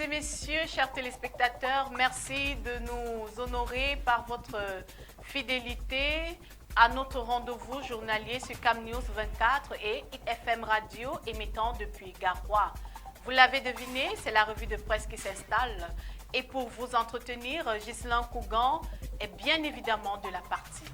et messieurs, chers téléspectateurs, merci de nous honorer par votre fidélité à notre rendez-vous journalier sur Cam News 24 et FM Radio émettant depuis Garoua. Vous l'avez deviné, c'est la revue de presse qui s'installe. Et pour vous entretenir, Ghislain Kougan est bien évidemment de la partie.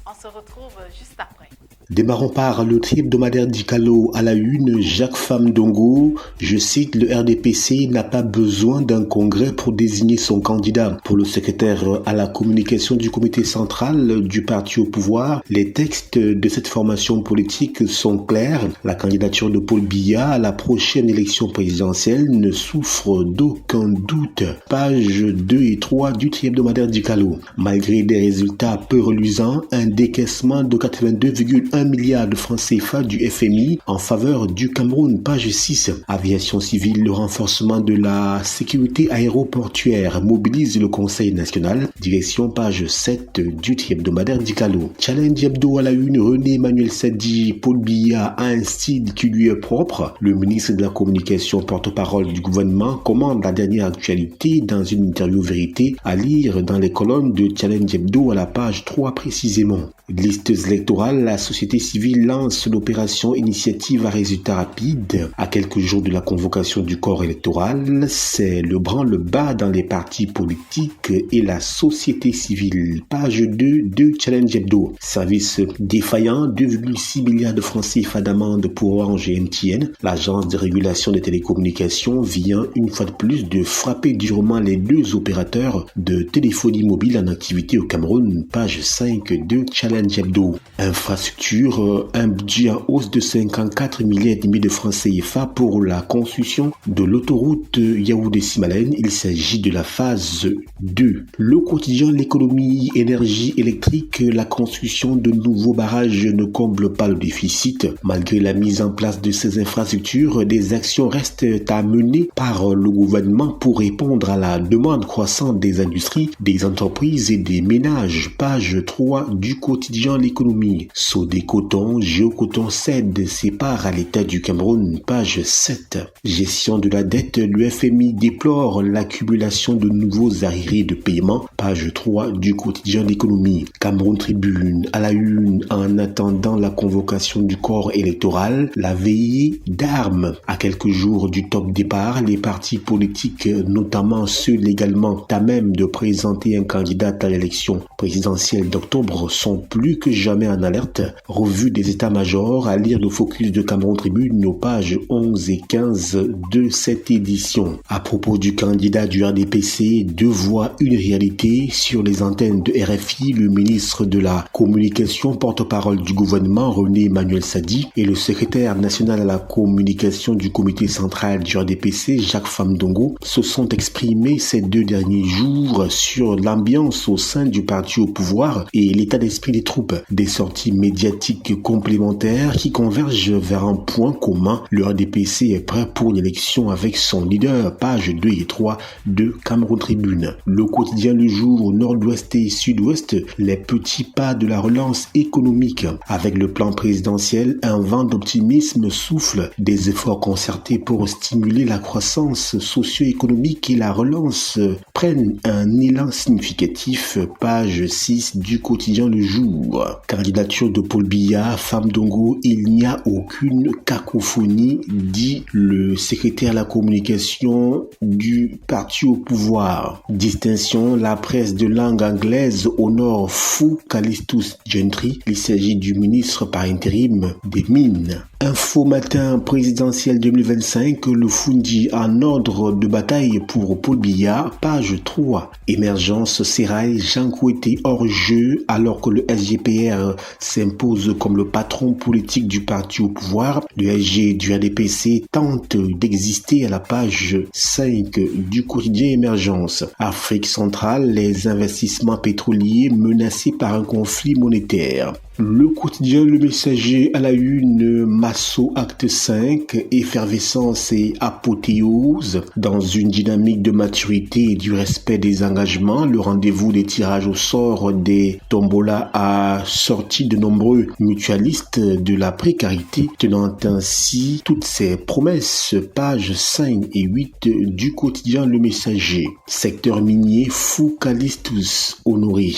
On se retrouve juste après. Démarrons par le tri-hebdomadaire d'Icalo à la une. Jacques Famdongo, je cite, le RDPC n'a pas besoin d'un congrès pour désigner son candidat. Pour le secrétaire à la communication du comité central du parti au pouvoir, les textes de cette formation politique sont clairs. La candidature de Paul Biya à la prochaine élection présidentielle ne souffre d'aucun doute. Pages 2 et 3 du tri-hebdomadaire d'Icalo. Malgré des résultats peu reluisants, un décaissement de 82,1 milliards de francs CFA du FMI en faveur du Cameroun, page 6. Aviation civile, le renforcement de la sécurité aéroportuaire mobilise le Conseil national. Direction page 7 du tri-hebdomadaire d'Icalo. Challenge Hebdo à la une, René Emmanuel Sadi, Paul Biya a un style qui lui est propre. Le ministre de la Communication, porte-parole du gouvernement, commande la dernière actualité dans une interview vérité à lire dans les colonnes de Challenge Hebdo à la page 3 précisément. Listes électorales, la société civile lance l'opération initiative à résultat rapide. À quelques jours de la convocation du corps électoral, c'est le branle-bas dans les partis politiques et la société civile. Page 2 de Challenge Hebdo. Service défaillant, 2,6 milliards de francs CFA d'amende pour Orange et MTN. L'agence de régulation des télécommunications vient une fois de plus de frapper durement les deux opérateurs de téléphonie mobile en activité au Cameroun. Page 5 de Challenge Hebdo. Infrastructure, un budget en hausse de 54 milliards et demi de francs CFA pour la construction de l'autoroute Yaoundé-Simalène. Il s'agit de la phase 2. Le quotidien, l'économie, énergie électrique, la construction de nouveaux barrages ne comble pas le déficit. Malgré la mise en place de ces infrastructures, des actions restent à mener par le gouvernement pour répondre à la demande croissante des industries, des entreprises et des ménages. Page 3 du quotidien l'économie. Sodécoton, Géocoton cède ses parts à l'État du Cameroun. Page 7. Gestion de la dette, le FMI déplore l'accumulation de nouveaux arriérés de paiement. Page 3 du quotidien l'économie. Cameroun Tribune à la une, en attendant la convocation du corps électoral, la veillée d'armes. À quelques jours du top départ, les partis politiques, notamment ceux légalement à même de présenter un candidat à l'élection présidentielle d'octobre, sont plus que jamais en alerte. Revue des états-majors à lire le focus de Cameroun Tribune aux pages 11 et 15 de cette édition. À propos du candidat du RDPC, deux voix, une réalité. Sur les antennes de RFI, le ministre de la Communication, porte-parole du gouvernement, René Emmanuel Sadi, et le secrétaire national à la communication du comité central du RDPC, Jacques Famdongo, se sont exprimés ces 2 derniers jours sur l'ambiance au sein du parti au pouvoir et l'état d'esprit des troupes. Des sorties médiatiques complémentaires qui convergent vers un point commun. Le RDPC est prêt pour l'élection avec son leader. Pages 2 et 3 de Cameroun Tribune. Le quotidien Le Jour au nord-ouest et sud-ouest, les petits pas de la relance économique. Avec le plan présidentiel, un vent d'optimisme souffle. Des efforts concertés pour stimuler la croissance socio-économique et la relance prennent un élan significatif. Page 6 du quotidien Le Jour. Candidature de Paul Biya, Famdongo, il n'y a aucune cacophonie, dit le secrétaire à la communication du parti au pouvoir. Distinction, la presse de langue anglaise honore Fou Callistus Gentry. Il s'agit du ministre par intérim des Mines. Info matin présidentiel 2025, le Fundi en ordre de bataille pour Paul Biya, page 3. Émergence Serail, Jean Kouété hors jeu alors que le SGPR s'impose comme le patron politique du parti au pouvoir. Le SG du RDPC tente d'exister à la page 5 du quotidien Émergence. Afrique centrale, les investissements pétroliers menacés par un conflit monétaire. Le quotidien Le Messager à la une, Masso acte 5, effervescence et apothéose. Dans une dynamique de maturité et du respect des engagements, le rendez-vous des tirages au sort des tombolas a sorti de nombreux mutualistes de la précarité, tenant ainsi toutes ses promesses. Pages 5 et 8 du quotidien Le Messager. Secteur minier, Foucalistus honoré.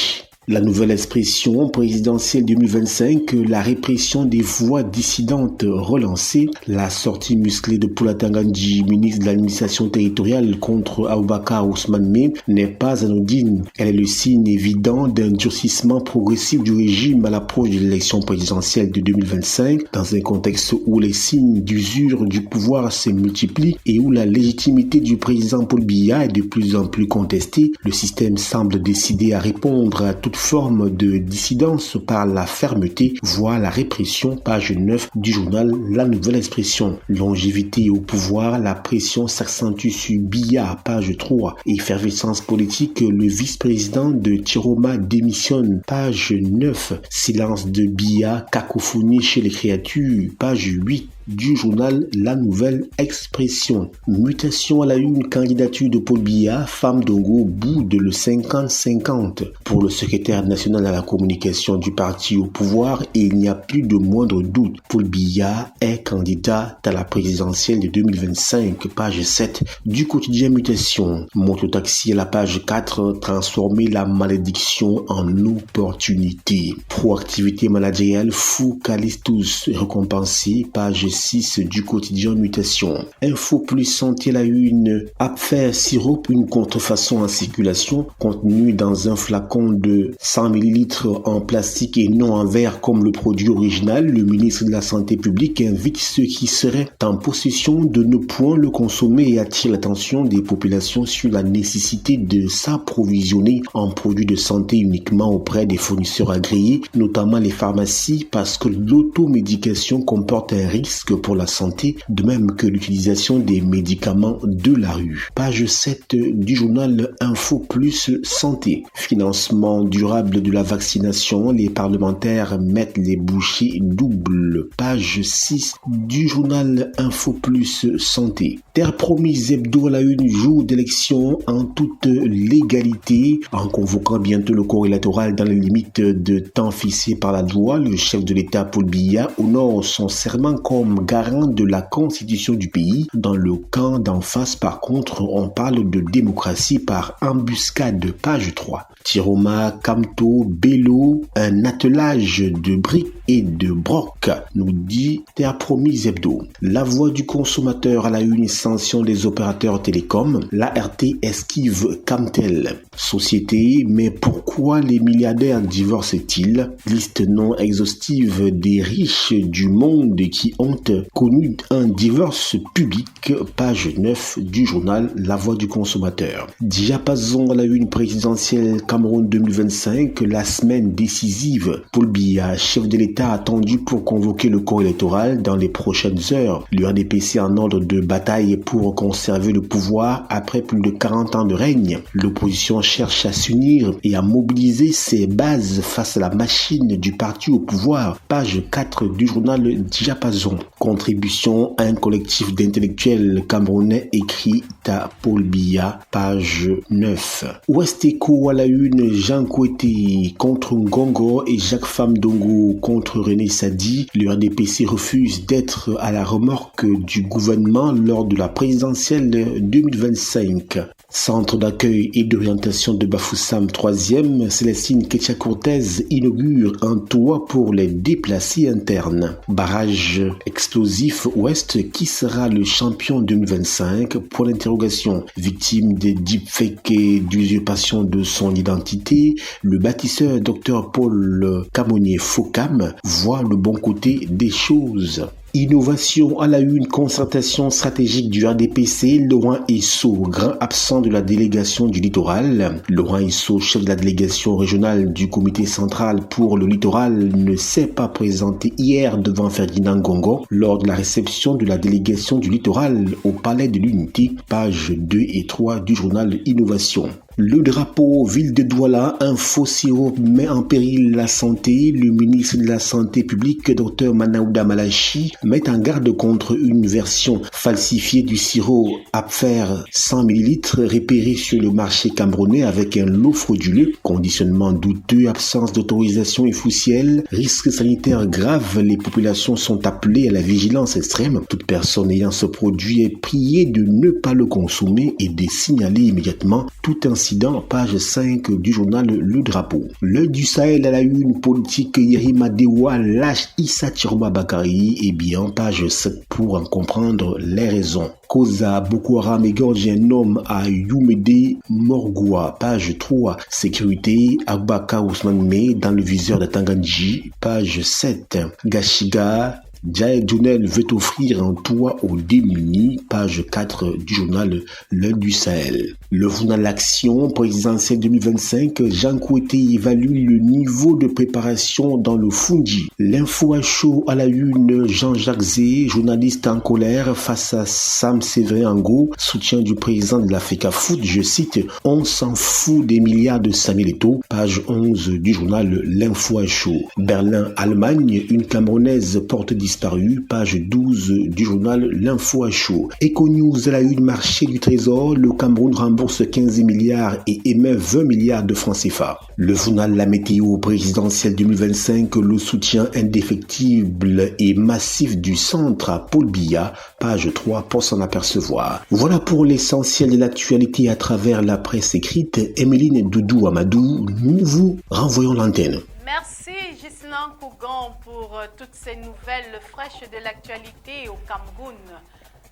La nouvelle expression présidentielle 2025, la répression des voix dissidentes relancée, la sortie musclée de Poulatin Gandhi, ministre de l'administration territoriale contre Aboubakar Ousmane Meh, n'est pas anodine. Elle est le signe évident d'un durcissement progressif du régime à l'approche de l'élection présidentielle de 2025, dans un contexte où les signes d'usure du pouvoir se multiplient et où la légitimité du président Paul Biya est de plus en plus contestée. Le système semble décidé à répondre à toute forme de dissidence par la fermeté, voire la répression. Page 9 du journal La Nouvelle Expression. Longévité au pouvoir, la pression s'accentue sur Biya. Page 3. Effervescence politique, le vice-président de Tiroma démissionne. Page 9. Silence de Biya, cacophonie chez les créatures. Page 8 du journal La Nouvelle Expression. Mutation à la une, candidature de Paul Biya, femme Dongo boude le 50-50. Pour le secrétaire national à la communication du parti au pouvoir, il n'y a plus de moindre doute. Paul Biya est candidat à la présidentielle de 2025. Page 7 du quotidien Mutation. Mototaxi à la page 4, transformer la malédiction en opportunité. Proactivité managériale, Foucalistus récompensé. Page 6 du quotidien Mutation. Info plus santé la une. Apfer sirop, une contrefaçon en circulation, contenue dans un flacon de 100 ml en plastique et non en verre comme le produit original. Le ministre de la Santé publique invite ceux qui seraient en possession de ne point le consommer et attire l'attention des populations sur la nécessité de s'approvisionner en produits de santé uniquement auprès des fournisseurs agréés, notamment les pharmacies, parce que l'automédication comporte un risque pour la santé, de même que l'utilisation des médicaments de la rue. Page 7 du journal Info Plus Santé. Financement durable de la vaccination, les parlementaires mettent les bouchées doubles. Page 6 du journal Info Plus Santé. Terre promise hebdo à la une, jour d'élection en toute légalité. En convoquant bientôt le corps électoral dans les limites de temps fixées par la loi, le chef de l'État Paul Biya honore son serment comme garant de la constitution du pays. Dans le camp d'en face, par contre, on parle de démocratie par embuscade. Page 3. Tiroma, Camto, Bello, un attelage de briques et de broc, nous dit Terre Promise Hebdo. La voix du consommateur à la une, sanction des opérateurs télécoms. L'ART esquive Camtel. Société, mais pourquoi les milliardaires divorcent-ils? Liste non exhaustive des riches du monde qui ont connu un divorce public. Page 9 du journal La Voix du consommateur. Diapason à la une présidentielle Cameroun 2025, la semaine décisive. Paul Biya, chef de l'État attendu pour convoquer le corps électoral dans les prochaines heures. Le RDPC en ordre de bataille pour conserver le pouvoir après plus de 40 ans de règne. L'opposition cherche à s'unir et à mobiliser ses bases face à la machine du parti au pouvoir. Page 4 du journal Diapason. Contribution à un collectif d'intellectuels camerounais écrit à Paul Biya. Page 9. Ouest Eco à la une, Jean Koueté contre Ngongo et Jacques Famdongo contre René Sadi. Le RDPC refuse d'être à la remorque du gouvernement lors de la présidentielle 2025. Centre d'accueil et d'orientation de Bafoussam 3e, Célestine Ketcha-Cortez inaugure un toit pour les déplacés internes. Barrage explosif Ouest, qui sera le champion 2025? Pour l'interrogation. Victime des deepfakes et d'usurpation de son identité, le bâtisseur Dr Paul Camonier Focam voit le bon côté des choses. Innovation à la une, concertation stratégique du RDPC, Laurent Esso, grand absent de la délégation du littoral. Laurent Esso, chef de la délégation régionale du comité central pour le littoral, ne s'est pas présenté hier devant Ferdinand Ngongo lors de la réception de la délégation du littoral au Palais de l'Unité, pages 2 et 3 du journal Innovation. Le drapeau ville de Douala, un faux sirop met en péril la santé. Le ministre de la Santé publique, Dr Manaouda Malachi, met en garde contre une version falsifiée du sirop Apfer 100 ml repéré sur le marché camerounais avec un lot frauduleux, conditionnement douteux, absence d'autorisation officielle, risque sanitaire grave. Les populations sont appelées à la vigilance extrême. Toute personne ayant ce produit est priée de ne pas le consommer et de signaler immédiatement tout incident. Page 5 du journal Le Drapeau. L'œil du Sahel à la une, politique, Yerima Dewa lâche Issa Tiroma Bakari. Et bien, page 7 pour en comprendre les raisons. Koza Boko Haram égorge un homme à Youmede Morgoua. Page 3. Sécurité, Abaka Ousmane May dans le viseur de Tanganji. Page 7. Gashiga, Jae Djonel veut offrir un toit aux démunis. Page 4 du journal L'Œil du Sahel. Le journal L'Action présidentielle 2025, Jean Kouété évalue le niveau de préparation dans le Fundi. L'info à chaud à la une, Jean-Jacques Zé, journaliste en colère face à Sam Séverin Ango, soutien du président de la FECAFOOT, je cite, on s'en fout des milliards de Samuel Eto'o. Page 11 du journal L'info à chaud. Berlin, Allemagne, une Camerounaise porte disparue. Page 12 du journal L'info à chaud. Econews à la une, marché du trésor, le Cameroun rembourse 15 milliards et émet 20 milliards de francs CFA. Le journal La Météo présidentielle 2025, le soutien indéfectible et massif du centre à Paul Biya, page 3 pour s'en apercevoir. Voilà pour l'essentiel de l'actualité à travers la presse écrite. Emeline Doudou Amadou, nous vous renvoyons l'antenne. Merci Ghislain Kougan pour toutes ces nouvelles fraîches de l'actualité au Cameroun.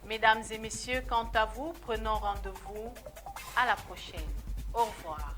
Mesdames et messieurs, quant à vous, prenons rendez-vous à la prochaine. Au revoir.